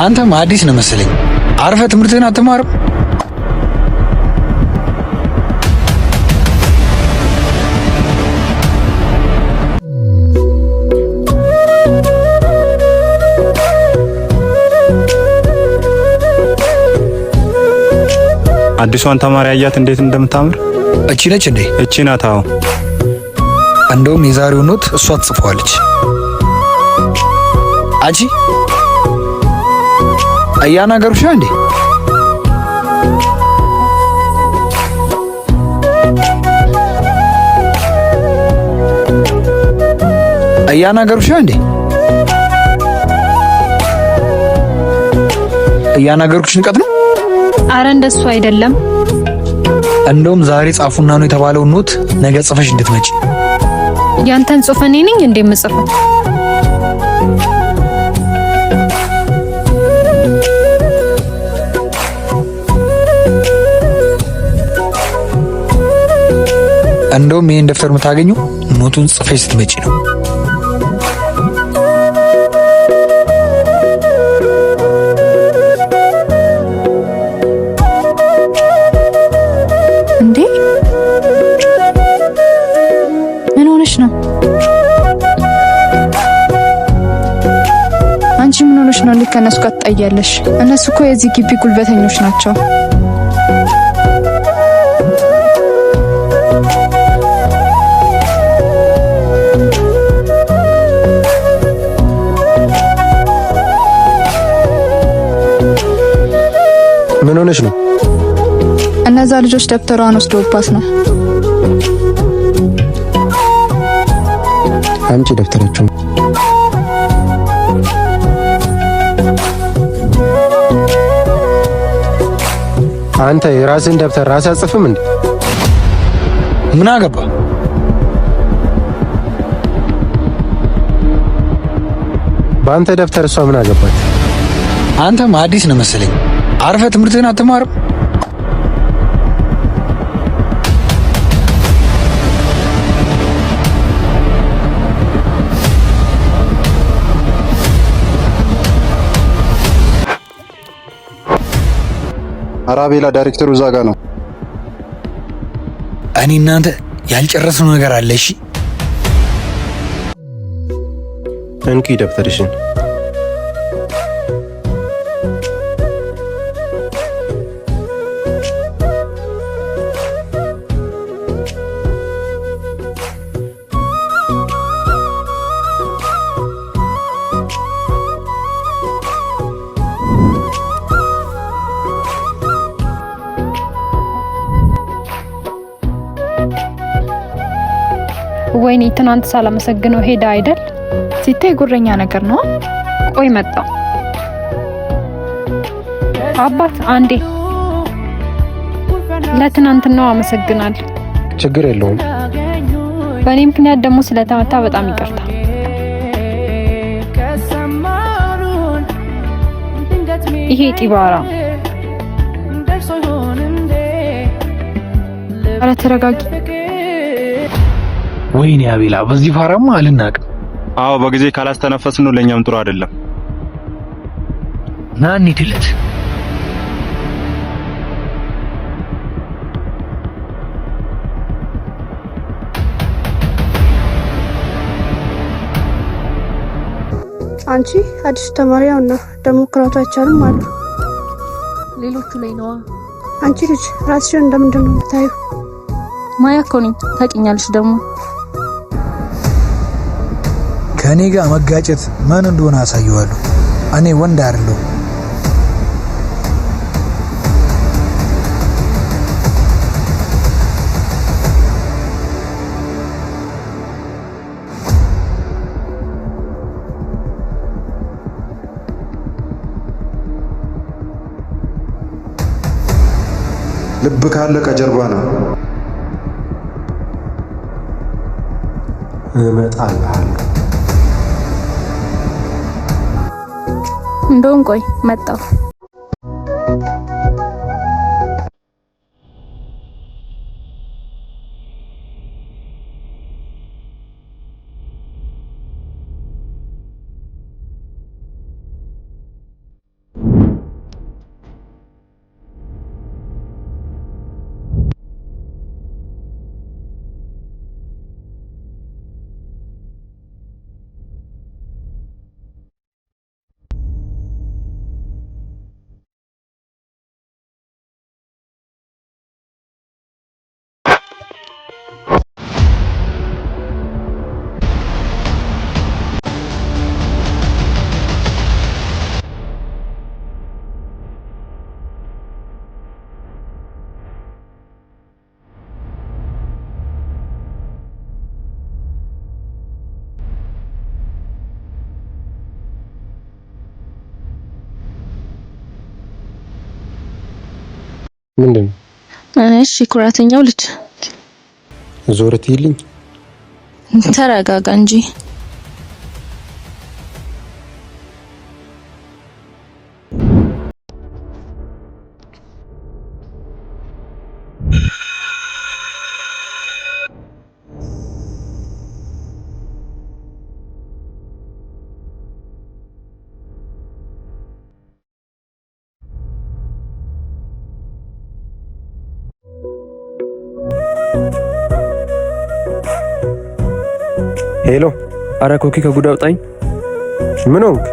አንተም አዲስ ነው መሰለኝ። አርፈህ ትምህርትህን አትማርም? አዲሷን ተማሪ አያት እንዴት እንደምታምር። እቺ ነች እንዴ? እቺ ናት። አዎ። እንደውም የዛሬው ኖት እሷ ትጽፈዋለች። አንቺ አያናገሩሽ እንዴ? አያናገሩሽ እንዴ? አያናገሩሽ ንቀት ነው? አረ እንደሱ አይደለም። እንደውም ዛሬ ጻፉና ነው የተባለው ኖት ነገ ጽፈሽ እንድትመጪ። ያንተን ጽፈ እኔ ነኝ እንዴ የምጽፈው? እንደውም ይሄን ደብተር የምታገኙ ኖቱን ጽፈሽ ስትመጪ ነው። እንዴ ምን ሆነሽ ነው? አንቺ ምን ሆነሽ ነው? ልክ ከነሱ ጋር ትጣያለሽ? እነሱ እኮ የዚህ ግቢ ጉልበተኞች ናቸው። ምን ሆነሽ ነው? እነዛ ልጆች ደብተሯን ወስደውባት ነው። አምጪ ደብተራችሁ። አንተ የራስን ደብተር ራስ አጽፍም እንዴ? ምን አገባ? በአንተ ደብተር እሷ ምን አገባት? አንተም አዲስ ነው መሰለኝ። አርፈህ ትምህርትህን አትማርም? አራቤላ ዳይሬክተሩ እዛ ጋ ነው። እኔ እናንተ ያልጨረስነው ነገር አለ። እሺ እንኪ ደብተርሽን። ወይኔ ትናንት ሳላመሰግነው ሄዳ አይደል? ሲታይ ጉረኛ ነገር ነው። ቆይ መጣው አባት አንዴ ለትናንትናው አመሰግናለሁ። ችግር የለውም። በእኔ ምክንያት ደግሞ ስለተመታ በጣም ይቅርታ። ይሄ ጢባራ አረ ተረጋጊ። ወይኔ አቤላ በዚህ ፋራማ አልናቅም። አዎ በጊዜ ካላስተነፈስን ነው ለኛም ጥሩ አይደለም። ና እንሂድለት። አንቺ አዲስ ተማሪያውና ደግሞ ክራቷቻንም አሉ። ሌሎቹ ላይ ነዋ። አንቺ ልጅ ራስሽን እንደምንድን ነው የምታዩ? ማያ እኮ ነኝ ታውቂኛለሽ ደግሞ ከኔ ጋር መጋጨት ማን እንደሆነ አሳየዋለሁ። እኔ ወንድ አይደለሁ። ልብ ካለ ከጀርባ ነው። እመጣልሃለሁ። እንደውም ቆይ መጣሁ። ምንድነው? እሺ ኩራተኛው ልጅ ዞርት ይልኝ። ተረጋጋ እንጂ። ሄሎ፣ አረ ኮኪ ከጉድ አውጣኝ። ምን ሆንክ?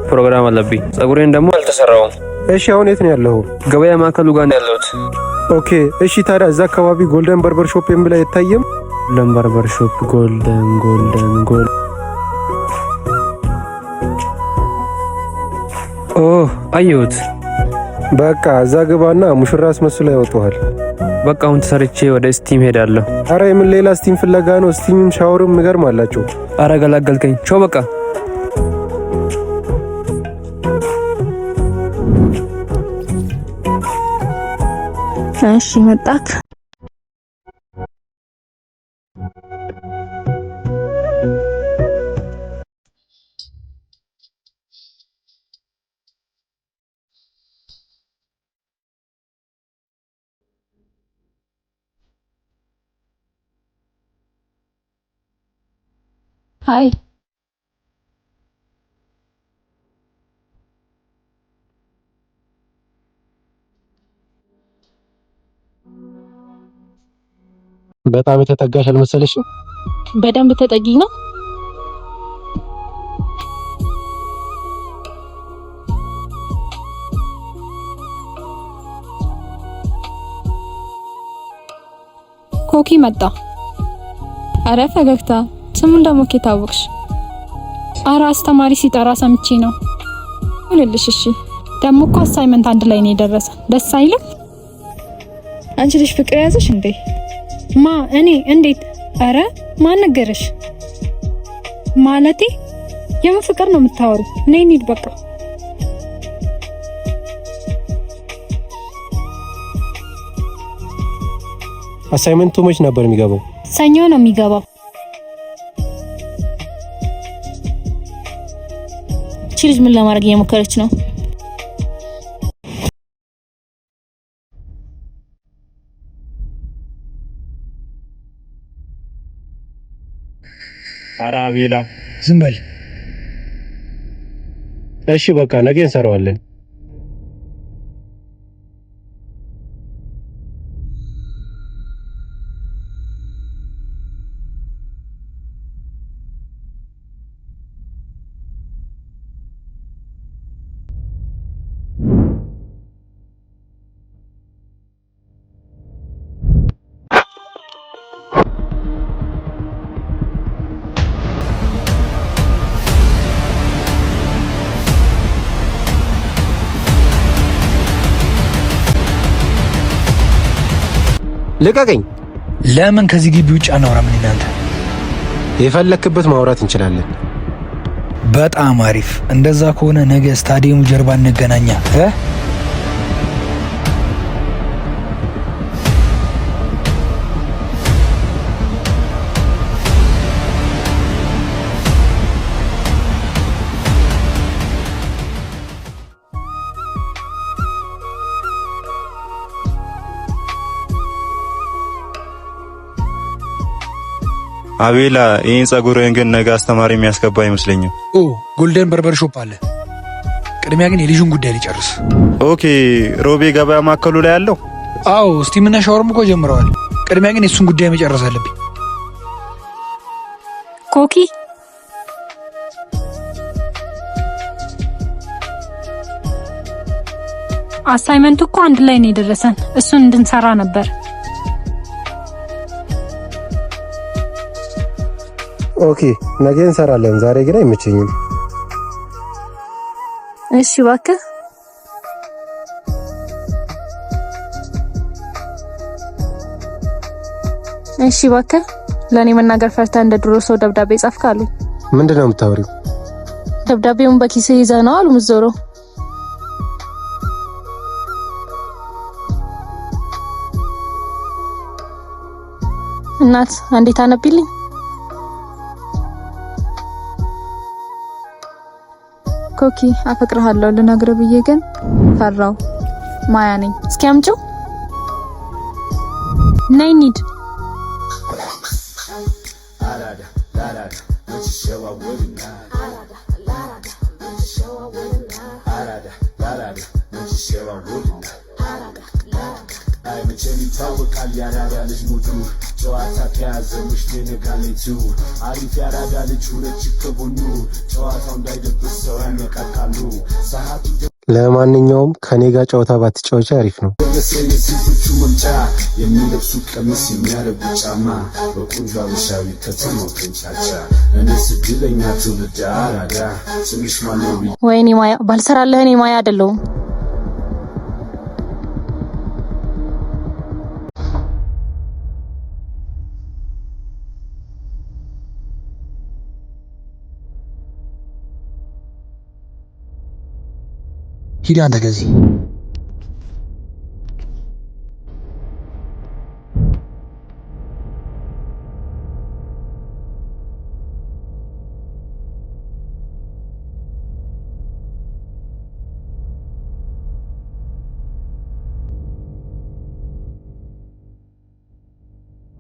ፕሮግራም አለብኝ። ጸጉሬን ደግሞ አልተሰራውም። እሺ አሁን የት ነው ያለኸው? ገበያ ማዕከሉ ጋር ነው ያለሁት። ኦኬ እሺ። ታዲያ እዛ አካባቢ ጎልደን በርበር ሾፕ የሚል አይታየም? ጎልደን በርበር ሾፕ ጎልደን ኦ አየሁት። በቃ እዛ ግባና ሙሽራ አስመስሎ ያወጣዋል። በቃ አሁን ተሰርቼ ወደ ስቲም ሄዳለሁ። አረ የምን ሌላ ስቲም ፍለጋ ነው? ስቲምም ሻወርም ምገርም አላችሁ። አረ ገላገልከኝ። ቻው በቃ። እሺ መጣክ። ሃይ በጣም የተጠጋሽ አልመሰለሽም? በደንብ ተጠጊኝ ነው። ኮኪ መጣ። አረ ፈገግታ። ስሙን ደግሞ ከታወቅሽ? አረ አስተማሪ ሲጠራ ሰምቼ ነው። ሁልልሽ። እሺ ደግሞ እኮ አሳይመንት አንድ ላይ ነው የደረሰ። ደስ አይልም? አንቺ ልጅ ፍቅር ያዘሽ እንዴ? ማ እኔ? እንዴት? አረ ማን ነገረሽ? ማለቴ የምን ፍቅር ነው የምታወሩ? ነይ እንሂድ በቃ። አሳይመንቱ መች ነበር የሚገባው? ሰኞ ነው የሚገባው። እቺ ልጅ ምን ለማድረግ እየሞከረች ነው? ኧረ አቤላ ዝም በል። እሺ በቃ ነገ እንሰራዋለን። ልቀቀኝ። ለምን ከዚህ ግቢ ውጭ አናወራም? ምን እናንተ የፈለክበት ማውራት እንችላለን። በጣም አሪፍ። እንደዛ ከሆነ ነገ ስታዲየሙ ጀርባ እንገናኛ። አቤላ ይሄን ጸጉርህን ግን ነገ አስተማሪ የሚያስገባ አይመስለኝም። ጎልደን በርበር ሾፕ አለ። ቅድሚያ ግን የልጁን ጉዳይ ሊጨርስ። ኦኬ ሮቤ ገበያ ማዕከሉ ላይ ያለው? አዎ ስቲምና ሻወርም እኮ ጀምረዋል። ቅድሚያ ግን የሱን ጉዳይ መጨረስ አለብኝ። ኮኪ አሳይመንቱ እኮ አንድ ላይ ነው የደረሰን። እሱን እንድንሰራ ነበር። ኦኬ ነገ እንሰራለን። ዛሬ ግን አይመቸኝም። እሺ እባክህ። እሺ እባክህ። ለኔ መናገር ፈርታ እንደ ድሮ ሰው ደብዳቤ ጻፍክ አሉ። ምንድነው የምታወሪው? ደብዳቤውን በኪስ ይዘህ ነው አሉ የምትዞረው? እናት እንዴት አነብልኝ? ኮኪ አፈቅርሃለሁ ልነግርህ ብዬ ግን ፈራው። ማያ ነኝ። እስኪ አምጪው። ነይ እንሂድ። ይታወቃል ያራዳ ልጅ ሙዱ ጨዋታ ከያዘሙሽ ደነጋሌቱ አሪፍ ያራዳ ልጅ ሁለች ከጎኑ ጨዋታው እንዳይደብስ ሰው ያነቃቃሉ ሰዓቱ ለማንኛውም ከኔ ጋር ጨዋታ ባትጫወቻ አሪፍ ነው። የሴቶቹ መምጫ የሚለብሱ ቀሚስ የሚያረጉ ጫማ በቆንጆ አበሻዊ ከተማው ተንጫጫ እኔ ስድለኛ ትውልድ አራዳ ስምሽ ማነው? ወይኔ ማያ ባልሰራለህ እኔ ማያ አይደለሁም። ሂድ አንተ ከዚህ